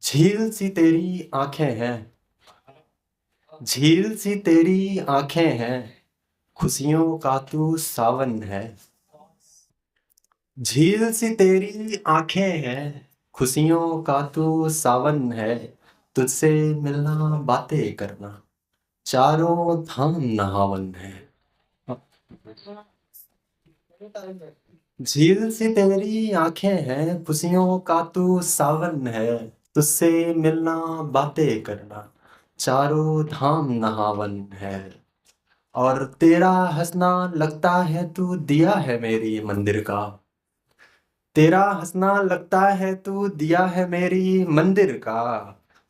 झील सी तेरी आंखें हैं। झील सी तेरी आंखें हैं। खुशियों का तू सावन है। झील सी तेरी आंखें हैं। खुशियों का तू सावन है। तुझसे मिलना बातें करना चारों धाम नहावन है। झील सी तेरी आंखें हैं। खुशियों का तू सावन है। तुझसे मिलना बातें करना चारों धाम नहावन है। और तेरा हंसना लगता है तू दिया है मेरी मंदिर का। तेरा हंसना लगता है तू दिया है मेरी मंदिर का।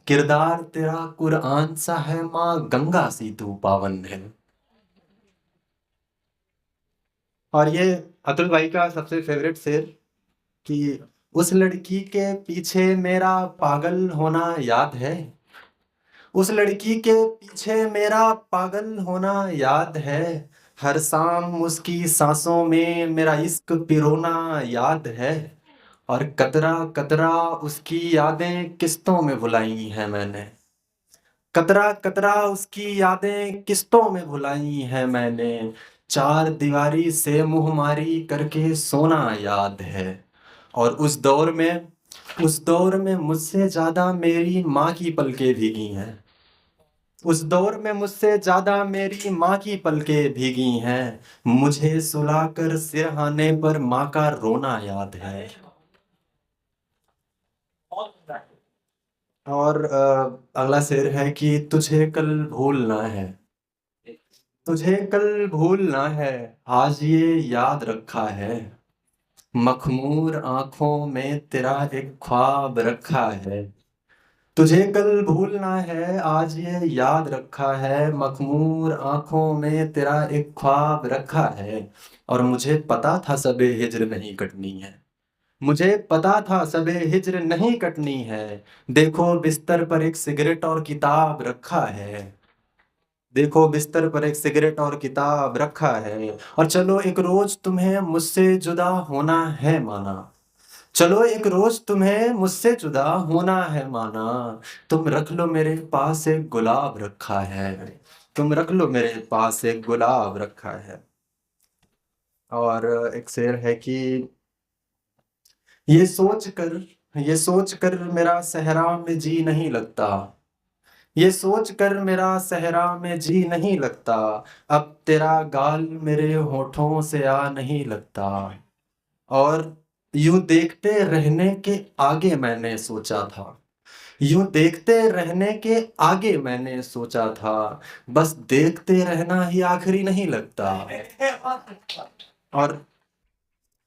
किरदार तेरा कुरआन सा है, माँ गंगा सी तू पावन है। और ये अतुल भाई का सबसे फेवरेट शेर कि उस लड़की के पीछे मेरा पागल होना याद है। उस लड़की के पीछे मेरा पागल होना याद है। हर शाम उसकी सांसों में मेरा इश्क पिरोना याद है। और कतरा कतरा उसकी यादें किस्तों में भुलाई हैं मैंने। कतरा कतरा उसकी यादें किस्तों में भुलाई हैं मैंने। चार दीवारी से मुंहमारी करके सोना याद है। और उस दौर में मुझसे ज्यादा मेरी माँ की पलकें भीगी हैं। उस दौर में मुझसे ज्यादा मेरी माँ की पलकें भीगी हैं। मुझे सुलाकर सिरहाने पर माँ का रोना याद है। और अगला शेर है कि तुझे कल भूलना है। तुझे कल भूलना है। आज ये याद रखा है। मखमूर आंखों में तेरा एक ख्वाब रखा है। तुझे कल भूलना है, आज ये याद रखा है। मखमूर आंखों में तेरा एक ख्वाब रखा है। और मुझे पता था सबे हिज्र नहीं कटनी है। मुझे पता था सबे हिज्र नहीं कटनी है। देखो बिस्तर पर एक सिगरेट और किताब रखा है। देखो बिस्तर पर एक सिगरेट और किताब रखा है। और चलो एक रोज तुम्हें मुझसे जुदा होना है माना। चलो एक रोज तुम्हें मुझसे जुदा होना है माना। तुम रख लो मेरे पास एक गुलाब रखा है। तुम रख लो मेरे पास एक गुलाब रखा है। और एक शेर है कि ये सोच कर ये सोच कर मेरा सहरा में जी नहीं लगता। ये सोच कर मेरा सहरा में जी नहीं लगता। अब तेरा गाल मेरे होठों से आ नहीं लगता। और यूं देखते रहने के आगे मैंने सोचा था। यूं देखते रहने के आगे मैंने सोचा था। बस देखते रहना ही आखिरी नहीं लगता। और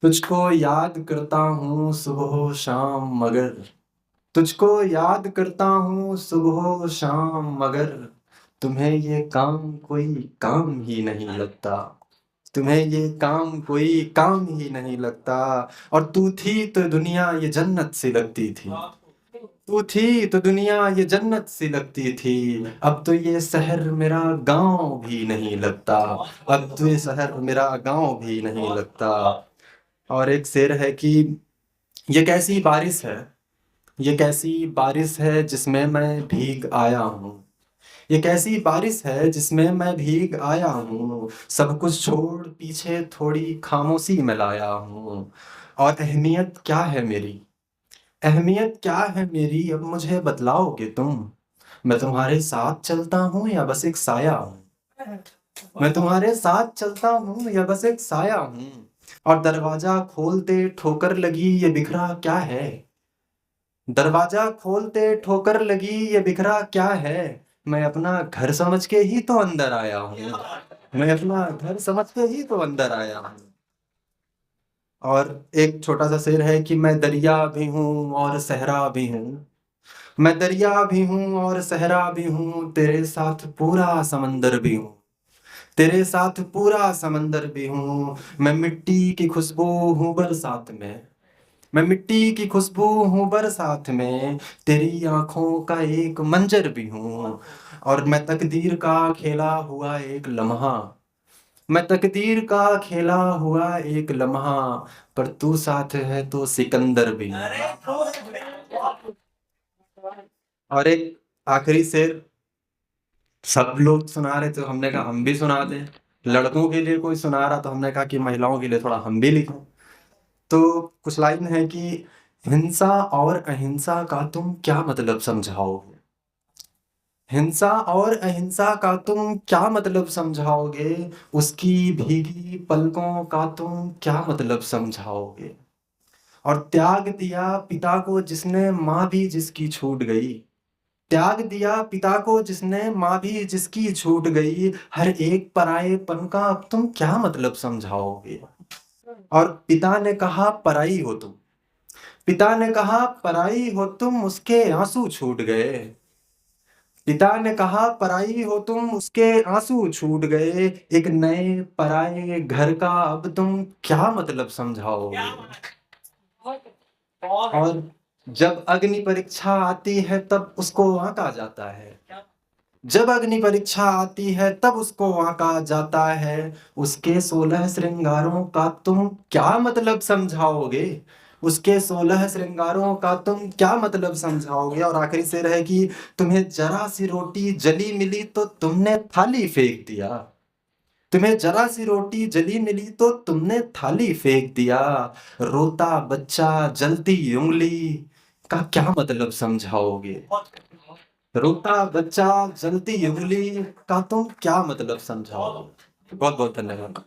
तुझको याद करता हूँ सुबह शाम मगर तुझको याद करता हूँ सुबह शाम मगर तुम्हें ये काम कोई काम ही नहीं लगता। तुम्हें ये काम कोई काम ही नहीं लगता। और तू थी तो दुनिया ये जन्नत सी लगती थी। तू थी तो दुनिया ये जन्नत सी लगती थी। अब तो ये शहर मेरा गांव भी नहीं लगता। अब तो ये शहर मेरा गांव भी नहीं लगता। और एक शेर है कि ये कैसी बारिश है। ये कैसी बारिश है जिसमें मैं भीग आया हूँ। ये कैसी बारिश है जिसमें मैं भीग आया हूँ। सब कुछ छोड़ पीछे थोड़ी खामोशी में लाया हूँ। और अहमियत क्या है मेरी। अहमियत क्या है मेरी अब मुझे बतलाओगे तुम। मैं तुम्हारे साथ चलता हूँ या बस एक साया हूँ। मैं तुम्हारे साथ चलता हूँ या बस एक साया हूँ। और दरवाजा खोलते ठोकर लगी ये बिखरा क्या है। दरवाजा खोलते ठोकर लगी ये बिखरा क्या है। मैं अपना घर समझ के ही तो अंदर आया हूँ। मैं अपना घर समझ के ही तो अंदर आया हूँ। और एक छोटा सा शेर है कि मैं दरिया भी हूँ और सहरा भी हूँ। मैं दरिया भी हूँ और सहरा भी हूँ, तेरे साथ पूरा समंदर भी हूँ। तेरे साथ पूरा समंदर भी हूँ। मैं मिट्टी की खुशबू हूँ बरसात में। मैं मिट्टी की खुशबू हूँ बरसात में। तेरी आंखों का एक मंजर भी हूँ। और मैं तकदीर का खेला हुआ एक लम्हा। मैं तकदीर का खेला हुआ एक लम्हा। पर तू साथ है तो सिकंदर भी हूँ। और एक आखिरी शेर सब लोग सुना रहे तो हमने कहा हम भी सुना दें। लड़कों के लिए कोई सुना रहा तो हमने कहा कि महिलाओं के लिए थोड़ा हम भी लिखें। तो कुछ लाइन है कि हिंसा और अहिंसा का तुम क्या मतलब समझाओगे। हिंसा और अहिंसा का तुम क्या मतलब समझाओगे। उसकी भीगी पलकों का तुम क्या मतलब समझाओगे। और त्याग दिया पिता को जिसने माँ भी जिसकी छूट गई। त्याग दिया पिता को जिसने माँ भी जिसकी छूट गई। हर एक परायेपन का अब तुम क्या मतलब समझाओगे। और पिता ने कहा पराई हो तुम। पिता ने कहा पराई हो तुम उसके आंसू छूट गए। पिता ने कहा पराई हो तुम उसके आंसू छूट गए। एक नए पराये घर का अब तुम क्या मतलब समझाओगे। और जब अग्नि परीक्षा आती है तब उसको आंका जाता है। जब अग्नि परीक्षा आती है तब उसको आंका जाता है। उसके 16 श्रृंगारों का तुम क्या मतलब समझाओगे। उसके 16 श्रृंगारों का तुम क्या मतलब समझाओगे। और आखिरी शेर है कि तुम्हें जरा सी रोटी जली मिली तो तुमने थाली फेंक दिया। तुम्हें जरा सी रोटी जली मिली तो तुमने थाली फेंक दिया। रोता बच्चा जलती उंगली का क्या मतलब समझाओगे। रोता बच्चा जलती उंगली का तुम क्या मतलब समझाओगे। बहुत बहुत धन्यवाद।